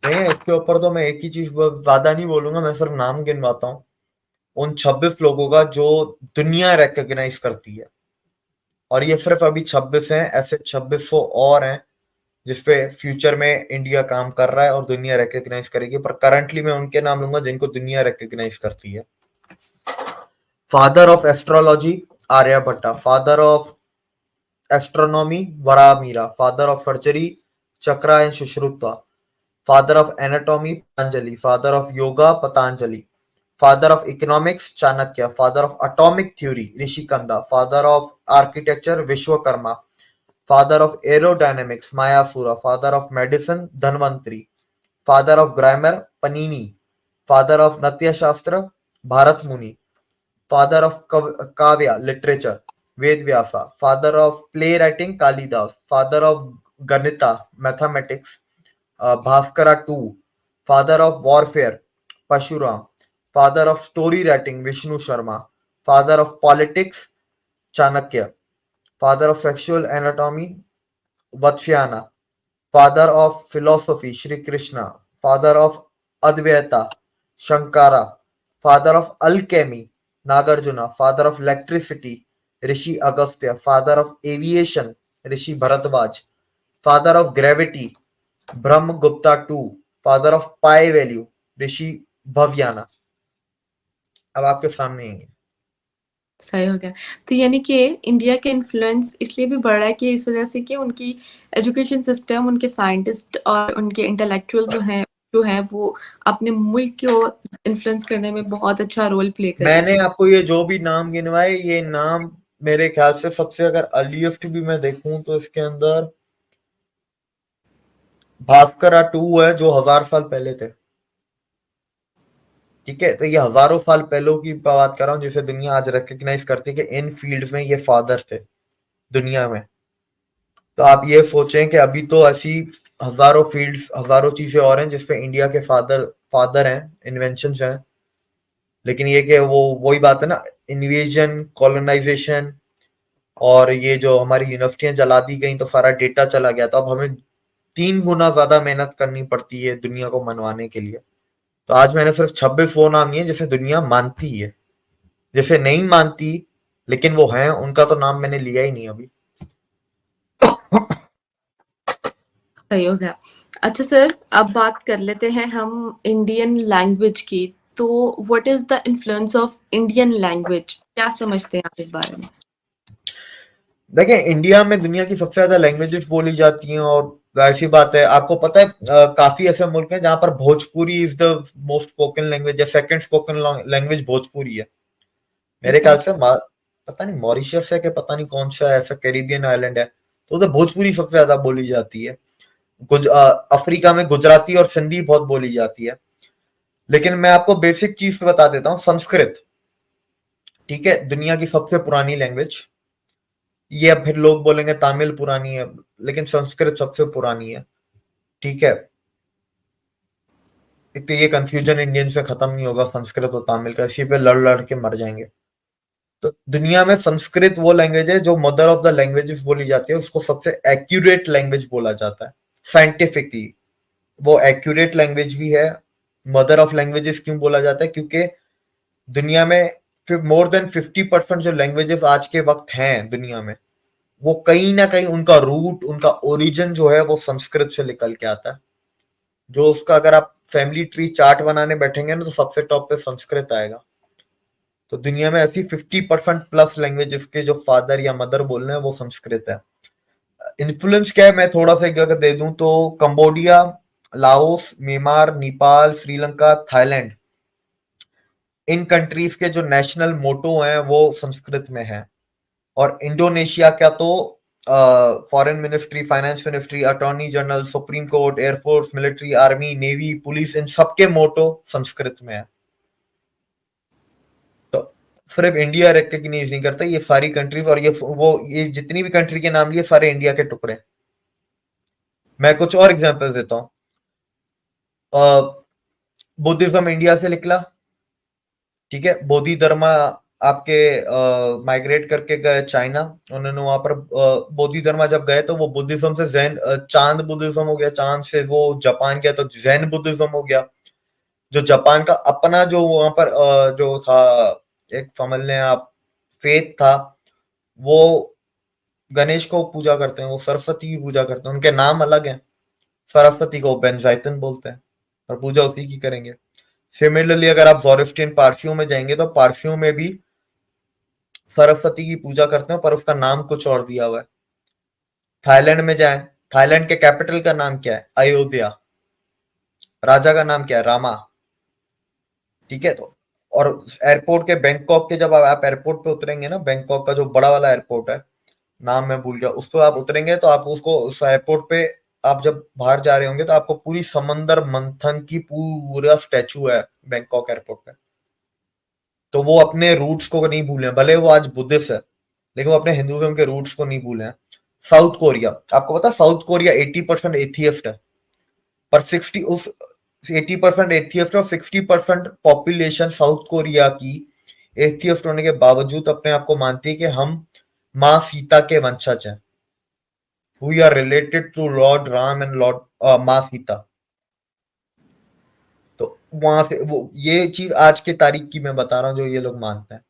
नहीं, इसके ऊपर तो मैं एक ही चीज ज्यादा नहीं बोलूंगा, मैं सिर्फ नाम गिनवाता हूँ उन 26 लोगों का जो दुनिया रिकॉग्नाइज करती है। और ये सिर्फ अभी 26 हैं, ऐसे 2600 और हैं जिसपे फ्यूचर में इंडिया काम कर रहा है और दुनिया रिकॉग्नाइज करेगी। पर करंटली मैं उनके नाम लूंगा जिनको दुनिया रिकॉग्नाइज करती है। Father of astrology Aryabhatta, father of astronomy Varahamihir, father of surgery चक्रा and Sushruta, father of anatomy Patanjali, father of yoga Patanjali, father of economics Chanakya, father of atomic theory Rishikanda, father of architecture Vishwakarma, father of aerodynamics Mayasura, father of medicine Dhanvantari, father of grammar Panini, father of Nritya Shastra Bharat Muni, father of kavya literature Ved Vyasa, father of play writing Kalidas, father of गणिता mathematics Bhaskara two, father of warfare Parshuram, father of story writing Vishnu Sharma, father of politics Chanakya, father of sexual anatomy Vatsyayana, father of philosophy Shri Krishna, father of Advaita Shankara, father of alchemy Nagarjuna, father of electricity Rishi Agastya, father of aviation Rishi Bharadwaj, father of gravity Brahmagupta two, father of pi value Rishi Bhavayana. अब आपके सामने है। सही हो गया। तो यानी कि इंडिया के इन्फ्लुएंस इसलिए भी बढ़ रहा है कि इस वजह से कि उनकी एजुकेशन सिस्टम, उनके साइंटिस्ट और उनके इंटेलेक्चुअल जो हैं वो अपने मुल्क को इन्फ्लुएंस करने में बहुत अच्छा रोल प्ले कर रहे हैं। मैंने आपको ये जो भी नाम गिनवाए, ये नाम मेरे ख्याल से सबसे अगर अर्लीस्ट भी मैं देखूं तो इसके अंदर भास्करा टू है जो 1000 साल पहले थे। ठीक है, तो ये हजारों साल पहले की बात कर रहा हूँ जिसे दुनिया आज रिकग्नाइज करती है कि इन फील्ड्स में ये फादर थे दुनिया में। तो आप ये सोचें कि अभी तो ऐसी हजारों फील्ड्स, हजारों चीजें और हैं जिसपे इंडिया के फादर हैं, इन्वेंशंस हैं। लेकिन ये कि वो वही बात है ना, इन्वेजन, कॉलोनाइजेशन और ये जो हमारी यूनिवर्सिटियां जला दी गई तो सारा डेटा चला गया। तो अब हमें 3 गुना ज्यादा मेहनत करनी पड़ती है दुनिया को मनवाने के लिए। तो आज मैंने सिर्फ 26 वो नाम लिए जिसे दुनिया मानती है। जिसे नहीं मानती लेकिन वो हैं, उनका तो नाम मैंने लिया ही नहीं अभी। सही हो गया। अच्छा सर, अब बात कर लेते हैं हम इंडियन लैंग्वेज की। तो what is the influence of Indian language, क्या समझते हैं आप इस बारे में? देखिए, इंडिया में दुनिया की सबसे ज्यादा लैंग्वेजेस बोली जाती हैं और ऐसी बात है, आपको पता है काफी ऐसे मुल्क हैं जहां पर Bhojpuri is the most spoken language, या सेकंड स्पोकन लैंग्वेज भोजपुरी है। मेरे ख्याल से पता नहीं मॉरिशस है कि पता नहीं कौन सा ऐसा कैरिबियन आइलैंड है, तो उधर भोजपुरी सबसे ज्यादा बोली जाती है। अफ्रीका में गुजराती और सिंधी बहुत बोली जाती है। लेकिन मैं आपको बेसिक चीज बता देता हूँ, संस्कृत, ठीक है, दुनिया की सबसे पुरानी लैंग्वेज। ये अब फिर लोग बोलेंगे तमिल पुरानी है, लेकिन संस्कृत सबसे पुरानी है। ठीक है, एक तो ये कंफ्यूजन इंडियन से खत्म नहीं होगा संस्कृत और तमिल का, इसी पे लड़ लड़ के मर जाएंगे। तो दुनिया में संस्कृत वो लैंग्वेज है जो मदर ऑफ द लैंग्वेजेस बोली जाती है, उसको सबसे एक्यूरेट लैंग्वेज बोला जाता है साइंटिफिकली। वो एक्यूरेट लैंग्वेज भी है। मदर ऑफ लैंग्वेजेस क्यों बोला जाता है? क्योंकि दुनिया में फिर मोर देन 50% जो लैंग्वेजेस आज के वक्त हैं दुनिया में, वो कहीं ना कहीं उनका रूट, उनका ओरिजिन जो है वो संस्कृत से निकल के आता है। जो उसका अगर आप फैमिली ट्री चार्ट बनाने बैठेंगे ना तो सबसे टॉप पे संस्कृत आएगा। तो दुनिया में ऐसी 50% प्लस लैंग्वेजेस के जो फादर या मदर बोल रहे हैं वो संस्कृत है। इन्फ्लुएंस क्या है, मैं थोड़ा सा एक अगर दे दूं तो Cambodia, Laos, Myanmar, Nepal, Sri Lanka, Thailand, इन कंट्रीज के जो नेशनल मोटो हैं वो संस्कृत में है। और इंडोनेशिया का तो foreign ministry, finance ministry, attorney general, supreme court, air force, military, army, navy, police, इन सबके मोटो संस्कृत में है। तो सिर्फ इंडिया रिकग्नाइज नहीं करता, ये सारी कंट्रीज, और ये जितनी भी कंट्री के नाम लिए सारे इंडिया के टुकड़े। मैं कुछ और एग्जांपल देता हूँ। बुद्धिज्म इंडिया से निकला, ठीक है, बोधि धर्म आपके माइग्रेट करके गए चाइना। उन्होंने वहां पर बोधि धर्म जब गए तो वो बुद्धिज्म से जैन, चांद बुद्धिज्म हो गया, चांद से वो जापान गया तो जैन बुद्धिज्म हो गया। जो जापान का अपना जो वहां पर जो था, एक समझ लें आप, फेथ था, वो गणेश को पूजा करते हैं, वो सरस्वती की पूजा करते हैं, उनके नाम अलग हैं। सरस्वती को बेंजाइतन बोलते हैं और पूजा उसी की करेंगे। सिमिलरली अगर आप जोरिस्टियन पारसियों में जाएंगे तो पारसियों में भी सरस्वती की पूजा करते हैं पर उसका नाम कुछ और दिया हुआ है। थाईलैंड में जाएं, थाईलैंड के कैपिटल का नाम क्या है? अयोध्या। राजा का नाम क्या है? रामा। ठीक है, तो और एयरपोर्ट के, बैंकॉक के, जब आप एयरपोर्ट पे उतरेंगे ना, बैंकॉक का जो बड़ा वाला एयरपोर्ट है, नाम मैं भूल गया, उस पर आप उतरेंगे तो आप उसको, उस एयरपोर्ट पे आप जब बाहर जा रहे होंगे तो आपको पूरी समंदर मंथन की पूरा स्टैचू है बैंकॉक एयरपोर्ट पे। तो वो अपने रूट्स को नहीं भूले, भले वो आज बुद्धिस्ट है लेकिन वो अपने हिंदुइज्म के रूट्स को नहीं भूले हैं। साउथ कोरिया, आपको पता है साउथ कोरिया 80% एथियस्ट है, पर 60 उस 80% एथियस्ट और 60% पॉपुलेशन साउथ कोरिया की एथियस्ट होने के बावजूद अपने आप को मानती है कि हम माँ सीता के वंशज हैं। We are related to lord Ram and lord माँ सीता। तो वहां से वो ये चीज आज के तारीख की मैं बता रहा हूँ जो ये लोग मानते हैं।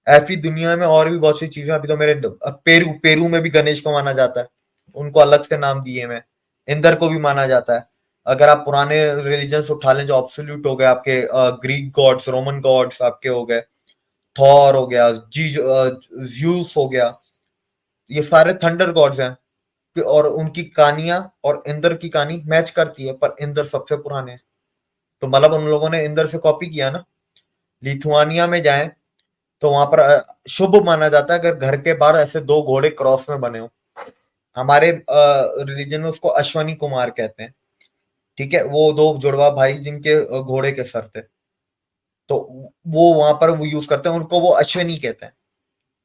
ऐसी दुनिया में और भी बहुत सी चीजें, अभी तो मेरे पेरू पेरू में भी गणेश को माना जाता है, उनको अलग से नाम दिए मैं। इंदर को भी माना जाता है। अगर आप पुराने रिलीजन्स उठा लें जो ऑब्सोल्यूट हो गए आपके, ग्रीक गॉड्स, रोमन गॉड्स आपके हो गए, थॉर हो गया, ज्यूस हो गया, ये सारे थंडर गॉड्स हैं। और उनकी कहानियां और इंद्र की कहानी मैच करती है, पर इंद्र सबसे पुराने हैं। तो मतलब उन लोगों ने इंद्र से कॉपी किया ना। लिथुआनिया में जाएं तो वहां पर शुभ माना जाता है अगर घर के बाहर ऐसे दो घोड़े क्रॉस में बने हो। हमारे रिलीजन में उसको अश्वनी कुमार कहते हैं। ठीक है, वो दो जुड़वा भाई जिनके घोड़े के सर थे, तो वो वहां पर वो यूज करते हैं, उनको वो अश्वनी कहते हैं,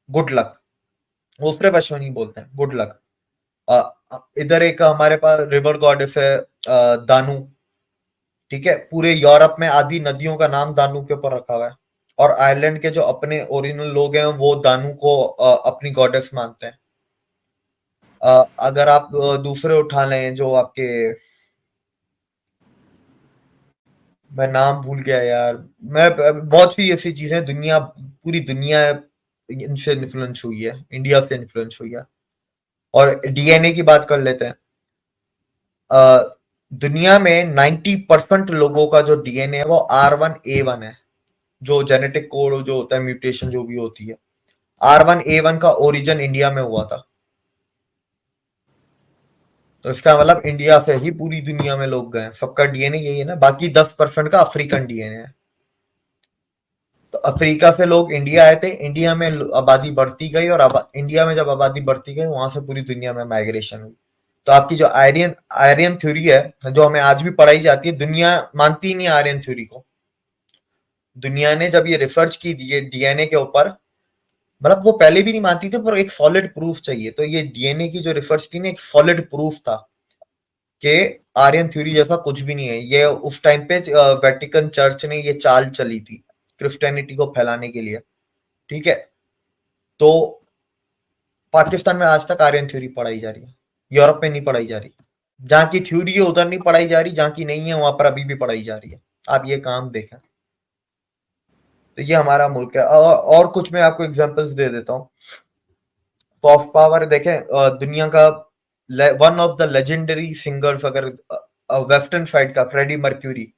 गुड लक। वो सिर्फ अश्वनी बोलते हैं, गुड लक। इधर एक हमारे पास रिवर गॉडेस है, दानू। ठीक है, पूरे यूरोप में आधी नदियों का नाम दानू के ऊपर रखा हुआ है। और आयरलैंड के जो अपने ओरिजिनल लोग हैं वो दानू को अपनी गॉडेस मानते हैं। अगर आप दूसरे उठा लें जो आपके, मैं नाम भूल गया यार। मैं बहुत सी ऐसी चीजें, दुनिया, पूरी दुनिया इनसे इन्फ्लुएंस हुई है, इंडिया से इन्फ्लुएंस हुई है। और डीएनए की बात कर लेते हैं। दुनिया में 90% लोगों का जो डीएनए है वो R1A1 है। जो जेनेटिक कोड जो होता है, म्यूटेशन जो भी होती है, R1A1 का ओरिजिन इंडिया में हुआ था। तो इसका मतलब इंडिया से ही पूरी दुनिया में लोग गए, सबका डीएनए यही है ना। बाकी 10% का अफ्रीकन डीएनए है। तो अफ्रीका से लोग इंडिया आए थे, इंडिया में आबादी बढ़ती गई, और इंडिया में जब आबादी बढ़ती गई वहां से पूरी दुनिया में माइग्रेशन हुई। तो आपकी जो आर्यन आर्यन थ्योरी है जो हमें आज भी पढ़ाई जाती है, दुनिया मानती ही नहीं आर्यन थ्योरी को। दुनिया ने जब ये रिसर्च की डीएनए के ऊपर, मतलब वो पहले भी नहीं मानती थी, पर एक सॉलिड प्रूफ चाहिए। तो ये डीएनए की जो रिसर्च थी ना, एक सॉलिड प्रूफ था कि आर्यन थ्योरी जैसा कुछ भी नहीं है। ये उस टाइम पे वेटिकन चर्च ने ये चाल चली थी क्रिश्चियनिटी को फैलाने के लिए। ठीक है, तो पाकिस्तान में आज तक आर्यन थ्योरी पढ़ाई जा रही है, यूरोप में नहीं पढ़ाई जा रही। जहां की थ्योरी है उधर नहीं पढ़ाई जा रही, जहां की नहीं है वहां पर अभी भी पढ़ाई जा रही है। आप ये काम देखें। तो ये हमारा मुल्क है। और कुछ मैं आपको एग्जांपल्स दे देता हूँ। सॉफ्ट पावर देखें, दुनिया का one of the legendary singers, अगर वेस्टर्न साइड का, फ्रेडी मर्क्यूरी,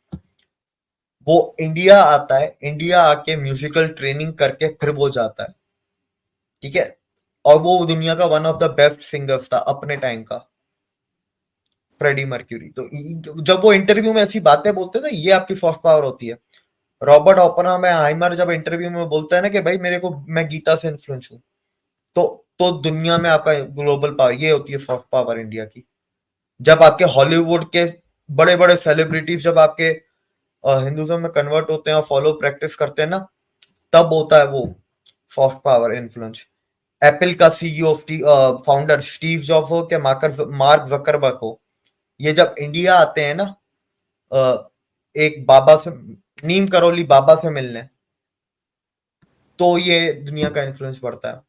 वो इंडिया आता है, इंडिया आके म्यूजिकल ट्रेनिंग करके फिर वो जाता है। ठीक है, और वो दुनिया का one of the best singers था अपने टाइम का, फ्रेडी मर्क्यूरी। तो जब वो इंटरव्यू में ऐसी बातें बोलते हैं ना, ये आपकी सॉफ्ट पावर होती है। रॉबर्ट ओपेनहाइमर जब इंटरव्यू में बोलता है ना कि भाई मेरे को, मैं गीता से इन्फ्लुएंस हूँ, तो दुनिया में आपका ग्लोबल पावर, ये होती है सॉफ्ट पावर इंडिया की। जब आपके हॉलीवुड के बड़े बड़े सेलिब्रिटीज जब आपके हिंदुज्म में कन्वर्ट होते हैं और फॉलो प्रैक्टिस करते हैं ना, तब होता है वो सॉफ्ट पावर इन्फ्लुएंस। एप्पल का सीईओ फाउंडर स्टीव जॉब्स हो के मार्क जकरबर्ग हो, ये जब इंडिया आते हैं ना, एक बाबा से, नीम करोली बाबा से मिलने, तो ये दुनिया का इन्फ्लुएंस बढ़ता है।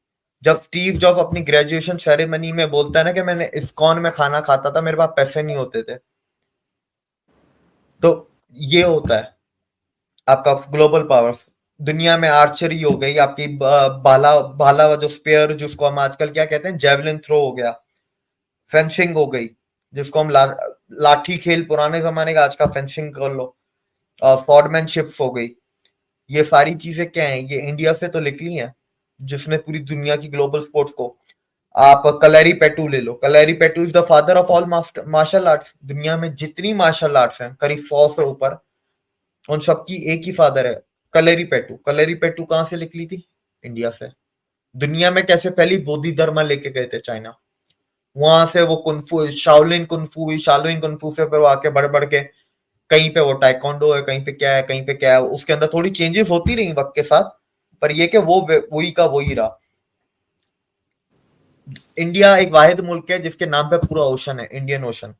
जब स्टीव जॉब अपनी ग्रेजुएशन सेरेमनी में बोलता है ना कि मैंने इस्कॉन में खाना खाता था, मेरे पास पैसे नहीं होते थे, तो ये होता है आपका ग्लोबल पावर। दुनिया में आर्चरी हो गई आपकी, भाला भाला जो स्पेयर, जिसको हम आजकल क्या कहते हैं, जेवलिन थ्रो हो गया, फेंसिंग हो गई, जिसको हम लाठी खेल पुराने जमाने का, आज का फेंसिंग कर लो, स्वॉर्डमैनशिप्स हो गई। ये सारी चीजें क्या है, ये इंडिया से तो निकली हैं, जिसने पूरी दुनिया की ग्लोबल स्पोर्ट्स को, आप कलरी पेटू ले लो। Kalaripayattu is the father of all martial arts. दुनिया में जितनी मार्शल आर्ट्स हैं, करीब 100 से ऊपर, उन सबकी एक ही फादर है, कलरी पेटू। कलरी पेटू कहां से निकली थी? इंडिया से। दुनिया में कैसे पहली बोधि धर्म लेके गए थे? चाइना। वहां से वो कुनफू, शाओलिन कुनफू हुई, शाओलिन कुनफू से फिर वो आके बढ़ बढ़ के कहीं पे वो टाइकोंडो है, कहीं पे क्या है, कहीं पे क्या है। उसके अंदर थोड़ी चेंजेस होती रही वक्त के साथ, पर ये कि वो वही का वही रहा। इंडिया एक वाहिद मुल्क है जिसके नाम पे पूरा ओशन है, इंडियन ओशन।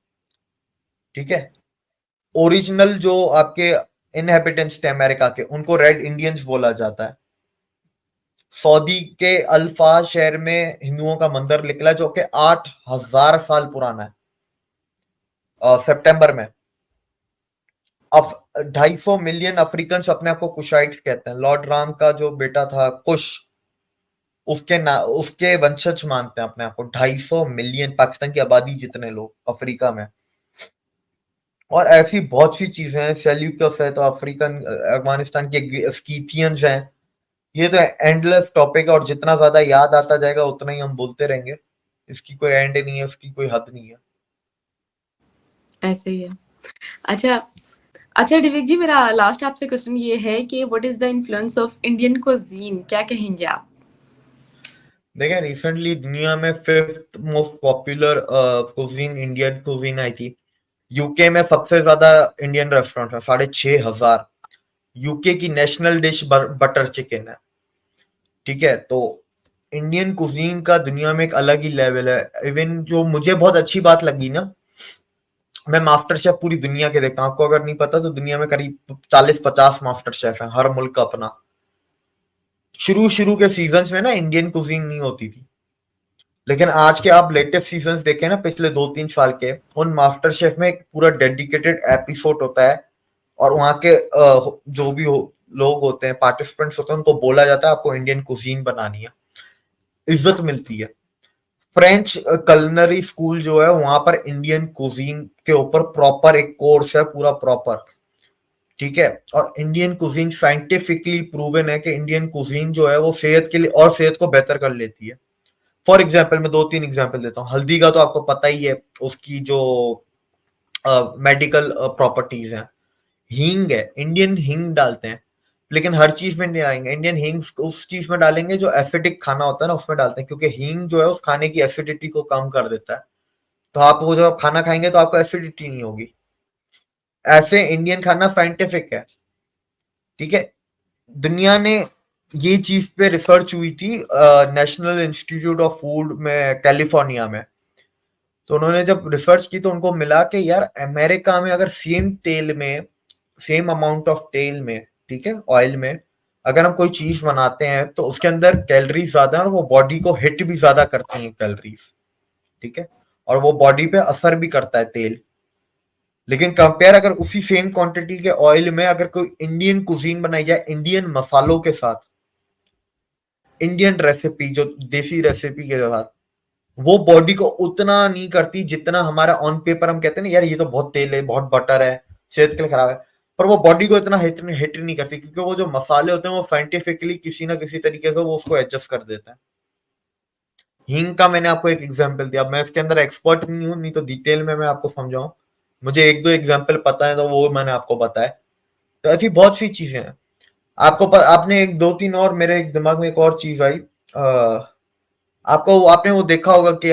ठीक है, ओरिजिनल जो आपके इनहेबिटेंट्स थे अमेरिका के, उनको रेड इंडियंस बोला जाता है। सऊदी के अल्फा शहर में हिंदुओं का मंदिर निकला जो कि 8,000 साल पुराना है, सितंबर में। अब 250 मिलियन अफ्रीकन अपने आप को कुशाइट्स कहते हैं। लॉर्ड राम का जो बेटा था कुश, उसके वंशज मानते हैं अपने आप को। 250 मिलियन, पाकिस्तान की आबादी जितने लोग अफ्रीका में। और ऐसी बहुत सी चीजें हैं। सेल्यूकस है तो अफ्रीकन, अफगानिस्तान के स्कीथियंस हैं। ये तो एंडलेस टॉपिक है और जितना ज्यादा याद आता जाएगा उतना ही हम बोलते रहेंगे। इसकी कोई एंड नहीं है, इसकी कोई हद नहीं है। ऐसे ही है। अच्छा, अच्छा डिविक जी, मेरा लास्ट आपसे क्वेश्चन ये है कि what is the influence of Indian cuisine, क्या कहेंगे आप? देखिए, रिसेंटली दुनिया में 5th most popular cuisine Indian cuisine आई थी। यूके में सबसे ज्यादा इंडियन रेस्टोरेंट है, 6,500। यूके की नेशनल डिश बटर चिकन है। ठीक है, तो इंडियन कुजीन का दुनिया में एक अलग ही लेवल है। इवन जो मुझे बहुत अच्छी बात लगी ना, मैं मास्टर शेफ पूरी दुनिया के देखता हूँ। आपको अगर नहीं पता तो दुनिया में करीब 40-50 मास्टर शेफ हैं, हर मुल्क का अपना। शुरू शुरू के सीजन्स में ना इंडियन कुजीन नहीं होती थी, लेकिन आज के आप लेटेस्ट सीजन्स देखें ना, पिछले 2-3 साल के, उन मास्टर शेफ में एक पूरा डेडिकेटेड एपिसोड होता है। और वहां के जो भी लोग होते हैं, पार्टिसिपेंट्स होते हैं, उनको बोला जाता है आपको इंडियन कुजीन बनानी है, इज्जत मिलती है। फ्रेंच कलनरी स्कूल जो है, वहां पर इंडियन कुजीन के ऊपर प्रॉपर एक कोर्स है, पूरा प्रॉपर। ठीक है, और इंडियन कुजीन साइंटिफिकली प्रूवन है कि इंडियन कुजीन जो है वो सेहत के लिए और सेहत को बेहतर कर लेती है। फॉर एग्जाम्पल, मैं 2-3 एग्जाम्पल देता हूँ। हल्दी का तो आपको पता ही है, उसकी जो मेडिकल प्रॉपर्टीज हैं। हींग है, इंडियन हींग डालते हैं, लेकिन हर चीज में नहीं डालेंगे। इंडियन हींग उस चीज में डालेंगे जो एसिडिक खाना होता है ना, उसमें डालते हैं, क्योंकि हींग जो है उस खाने की एसिडिटी को कम कर देता है। तो आप वो जब खाना खाएंगे तो आपको एसिडिटी नहीं होगी। ऐसे इंडियन खाना साइंटिफिक है। ठीक है, दुनिया ने ये चीज पे रिसर्च हुई थी नेशनल इंस्टीट्यूट ऑफ फूड में, कैलिफोर्निया में। तो उन्होंने जब रिसर्च की तो उनको मिला कि यार अमेरिका में अगर सेम तेल में, सेम अमाउंट ऑफ तेल में, ठीक है, ऑयल में, अगर हम कोई चीज बनाते हैं तो उसके अंदर कैलोरीज ज्यादा है और वो बॉडी को हिट भी ज्यादा करती हैं कैलोरीज। ठीक है, और वो बॉडी पे असर भी करता है तेल। लेकिन कंपेयर अगर उसी सेम क्वांटिटी के ऑयल में अगर कोई इंडियन कुजीन बनाई जाए, इंडियन मसालों के साथ, इंडियन रेसिपी, जो देसी रेसिपी के साथ, वो बॉडी को उतना नहीं करती जितना हमारा ऑन पेपर हम कहते हैं ना, यार ये तो बहुत तेल है, बहुत बटर है, सेहत के लिए खराब है। पर वो बॉडी को इतना हिट नहीं करती, क्योंकि वो जो मसाले होते हैं वो साइंटिफिकली किसी ना किसी तरीके से वो उसको एडजस्ट कर देते हैं। हींग का मैंने आपको एक एग्जांपल दिया, मैं इसके अंदर एक्सपर्ट नहीं हूं, नहीं तो डिटेल में मैं आपको समझाऊं। मुझे 1-2 एग्जांपल पता है तो वो मैंने आपको बताया। तो ऐसी बहुत सी चीजें हैं। आपने एक 2-3 और, मेरे एक दिमाग में एक और चीज आई। आपने वो देखा होगा कि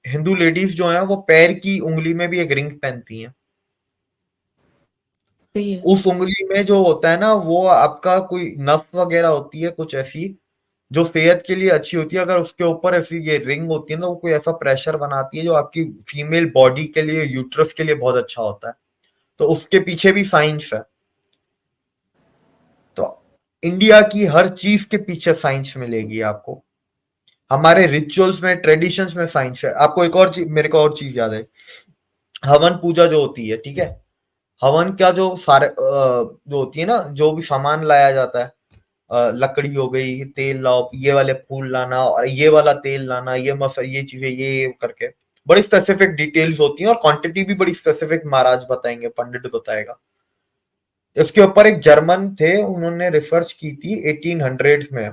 हिंदू लेडीज जो हैं वो पैर की उंगली में भी एक रिंग पहनती हैं। सही है। उस उंगली में जो होता है ना, वो आपका कोई नस वगैरह होती है कुछ ऐसी, जो सेहत के लिए अच्छी होती है। अगर उसके ऊपर ऐसी ये रिंग होती है ना, वो कोई ऐसा प्रेशर बनाती है जो आपकी फीमेल बॉडी के लिए, यूट्रस के लिए बहुत अच्छा होता है। तो उसके पीछे भी साइंस है। तो इंडिया की हर चीज के पीछे साइंस मिलेगी आपको। हमारे रिचुअल्स में, ट्रेडिशंस में साइंस है। आपको एक और चीज, मेरे को और चीज याद है। हवन पूजा जो होती है, ठीक है, हवन का जो सारे जो होती है ना, जो भी सामान लाया जाता है, लकड़ी हो गई, तेल लाओ, ये वाले फूल लाना और ये वाला तेल लाना, ये चीजें, ये करके बड़ी स्पेसिफिक डिटेल्स होती हैं और क्वांटिटी भी बड़ी स्पेसिफिक महाराज बताएंगे, पंडित बताएगा। इसके ऊपर एक जर्मन थे, उन्होंने रिसर्च की थी 1800s में,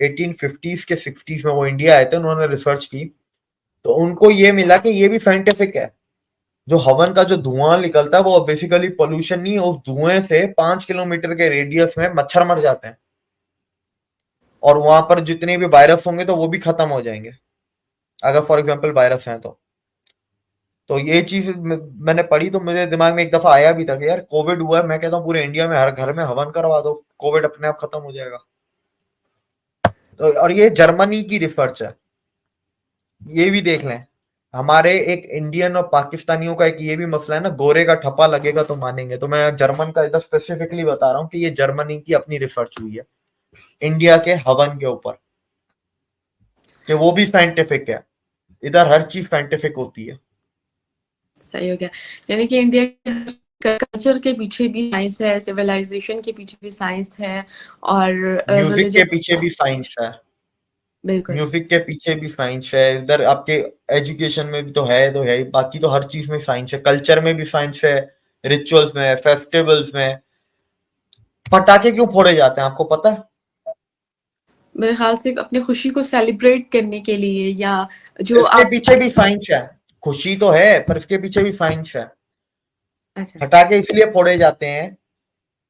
1850s के 60s में वो इंडिया आए थे, उन्होंने रिसर्च की। तो उनको ये मिला कि ये भी साइंटिफिक है। जो हवन का जो धुआं निकलता है वो बेसिकली पोल्यूशन नहीं है, उस धुएं से 5 किलोमीटर के रेडियस में मच्छर मर जाते हैं, और वहां पर जितने भी वायरस होंगे तो वो भी खत्म हो जाएंगे, अगर फॉर एग्जाम्पल वायरस हैं तो ये चीज मैंने पढ़ी तो मेरे दिमाग में एक दफा आया भी था कि यार कोविड हुआ है, मैं कहता हूँ पूरे इंडिया में हर घर में हवन करवा दो, कोविड अपने आप खत्म हो जाएगा। तो और ये जर्मनी की रिसर्च है, ये भी देख लें। हमारे एक इंडियन और पाकिस्तानियों का एक ये भी मसला है ना, गोरे का ठप्पा लगेगा तो मानेंगे। तो मैं जर्मन का इधर स्पेसिफिकली बता रहा हूँ कि ये जर्मनी की अपनी रिसर्च हुई है इंडिया के हवन के ऊपर, कि वो भी साइंटिफिक है। इधर हर चीज साइंटिफिक होती है। सही हो गया। यानी कि इंडिया के कल्चर के पीछे भी साइंस है, सिविलाइजेशन के पीछे भी साइंस है, और म्यूजिक के रिलीजन। पीछे भी साइंस है। बिल्कुल। म्यूजिक के पीछे भी साइंस है। इधर आपके एजुकेशन में भी तो है ही, बाकी तो हर चीज में साइंस है। कल्चर में भी साइंस है, रिचुअल्स में, फेस्टिवल्स में। पटाखे क्यों फोड़े जाते हैं आपको पता है? मेरे ख्याल से अपनी खुशी को सेलिब्रेट करने के लिए, या जो इसके आप। पीछे भी साइंस है। खुशी तो है पर इसके पीछे भी साइंस है। अच्छा। पटाखे इसलिए फोड़े जाते हैं,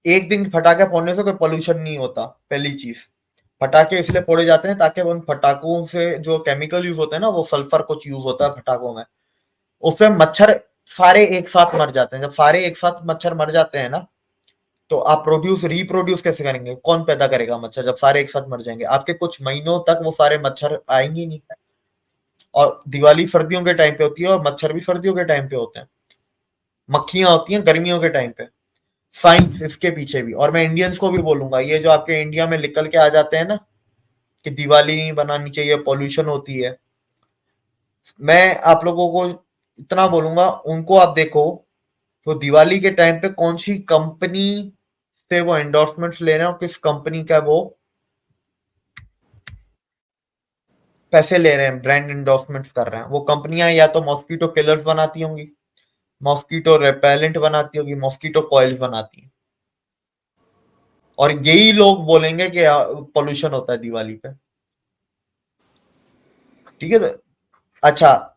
एक दिन पटाखे फोड़ने से कोई पोल्यूशन नहीं होता, पहली चीज। पटाखे इसलिए फोड़े जाते हैं ताकि उन पटाखों से जो केमिकल यूज होते हैं ना, वो सल्फर कुछ यूज होता है पटाखों में, उससे मच्छर सारे एक साथ मर जाते हैं। जब सारे एक साथ मच्छर मर जाते हैं ना, तो आप रिप्रोड्यूस कैसे करेंगे? कौन पैदा करेगा मच्छर जब सारे एक साथ मर जाएंगे? आपके कुछ महीनों तक वो सारे मच्छर आएंगे नहीं। और दिवाली सर्दियों के टाइम पे होती है और मच्छर भी सर्दियों के टाइम पे होते हैं। मक्खियां होती हैं गर्मियों के टाइम पे। साइंस इसके पीछे भी। और मैं इंडियंस को भी बोलूंगा, ये जो आपके इंडिया में निकल के आ जाते हैं ना कि दिवाली नहीं बनानी चाहिए, पॉल्यूशन होती है, मैं आप लोगों को इतना बोलूंगा, उनको आप देखो तो दिवाली के टाइम पे कौन सी कंपनी से वो एंडोर्समेंट्स ले रहे हैं और किस कंपनी का वो पैसे ले रहे हैं, ब्रांड एंडोर्समेंट्स कर रहे हैं। वो कंपनियां या तो मॉस्किटो किलर्स बनाती होंगी, मॉस्किटो रेपेलेंट बनाती होगी, मॉस्किटो कॉइल्स बनाती हैं। और यही लोग बोलेंगे कि पोल्यूशन होता है दिवाली पे। ठीक है? तो अच्छा,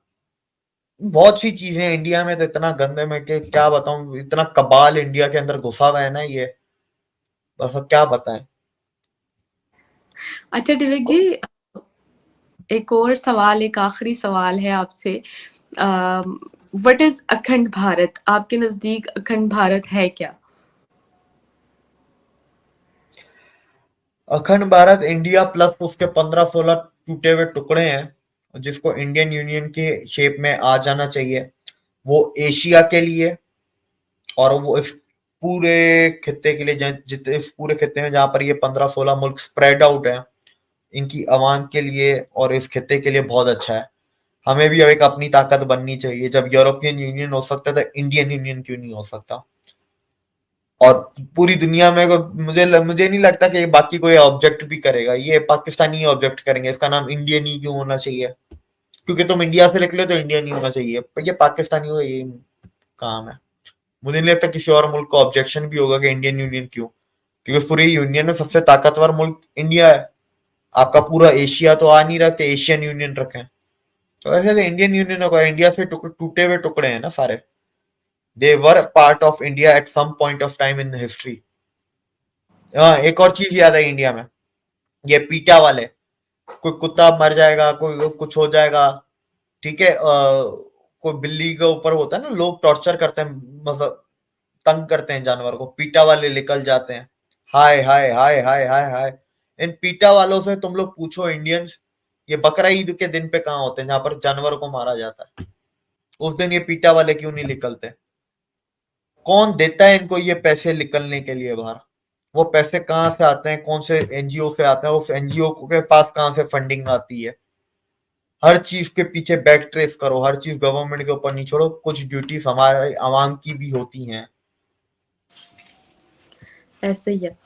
बहुत सी चीजें इंडिया में तो इतना गंदे में कि क्या बताऊं, इतना कबाल इंडिया के अंदर घुसा हुआ है ना ये, बस अब क्या बताएं। अच्छा डिविक जी, एक और सवाल, एक आखिरी सवाल है आपसे। व्हाट इज अखंड भारत? आपके नजदीक अखंड भारत है क्या? अखंड भारत इंडिया प्लस उसके 15-16 टूटे हुए टुकड़े हैं, जिसको इंडियन यूनियन के शेप में आ जाना चाहिए। वो एशिया के लिए और वो इस पूरे खित्ते के लिए, जितने इस पूरे खित्ते में जहां पर ये 15-16 मुल्क स्प्रेड आउट है, इनकी आवाम के लिए और इस खित्ते के लिए बहुत अच्छा है। हमें भी अब एक अपनी ताकत बननी चाहिए। जब यूरोपियन यूनियन हो सकता है तो इंडियन यूनियन क्यों नहीं हो सकता? और पूरी दुनिया में मुझे नहीं लगता कि बाकी कोई ऑब्जेक्ट भी करेगा। ये पाकिस्तानी ऑब्जेक्ट करेंगे, इसका नाम इंडियन ही क्यों होना चाहिए? क्योंकि तुम इंडिया से निकले तो इंडियन ही होना चाहिए। पर ये पाकिस्तानी का ये काम है। मुझे नहीं लगता किसी और मुल्क को ऑब्जेक्शन भी होगा कि इंडियन यूनियन क्यों, क्योंकि उस पूरी यूनियन में सबसे ताकतवर मुल्क इंडिया है। आपका पूरा एशिया तो आ नहीं रहा कि एशियन यूनियन रखें। तो ऐसे तो इंडियन यूनियन होगा। इंडिया से टूटे हुए टुकड़े हैं ना सारे। They were part of India at some point of time in history. हाँ, एक और चीज याद है इंडिया में, ये पीटा वाले, कोई कुत्ता मर जाएगा, कोई कुछ हो जाएगा, ठीक है, कोई बिल्ली के ऊपर होता है ना, लोग टॉर्चर करते हैं, मतलब तंग करते हैं जानवर को, पीटा वाले निकल जाते हैं। हाय हाय हाय हाय हाय हाय। इन पीटा वालों से तुम लोग पूछो इंडियंस, ये बकरा ईद के दिन पे कहाँ होते हैं जहां पर जानवर को मारा जाता है? उस दिन ये पीटा वाले क्यों नहीं निकलते? कौन देता है इनको ये पैसे निकलने के लिए बाहर? वो पैसे कहाँ से आते हैं? कौन से एनजीओ से आते हैं? उस एनजीओ के पास कहाँ से फंडिंग आती है? हर चीज के पीछे बैक ट्रेस करो। हर चीज गवर्नमेंट के ऊपर नहीं छोड़ो। कुछ ड्यूटीज हमारे आवाम की भी होती हैं। ऐसे ही है।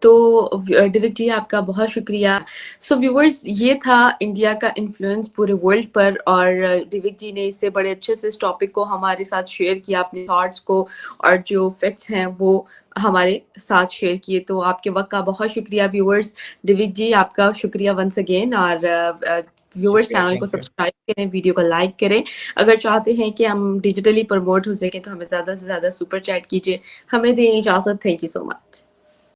तो डिविक जी, आपका बहुत शुक्रिया। सो व्यूअर्स, ये था इंडिया का इन्फ्लुएंस पूरे वर्ल्ड पर, और डिविक जी ने इससे बड़े अच्छे से इस टॉपिक को हमारे साथ शेयर किया, अपने थॉट्स को और जो फैक्ट्स हैं वो हमारे साथ शेयर किए। तो आपके वक्त का बहुत शुक्रिया व्यूअर्स। डिविक जी, आपका शुक्रिया वंस अगेन। और व्यूअर्स, शुक्रिया, चैनल को थैंक यू। सब्सक्राइब करें, वीडियो को लाइक करें। अगर चाहते हैं कि हम डिजिटली प्रमोट हो सकें तो हमें ज़्यादा से ज़्यादा सुपर चैट कीजिए। हमें दें इजाज़त। Thank you so much.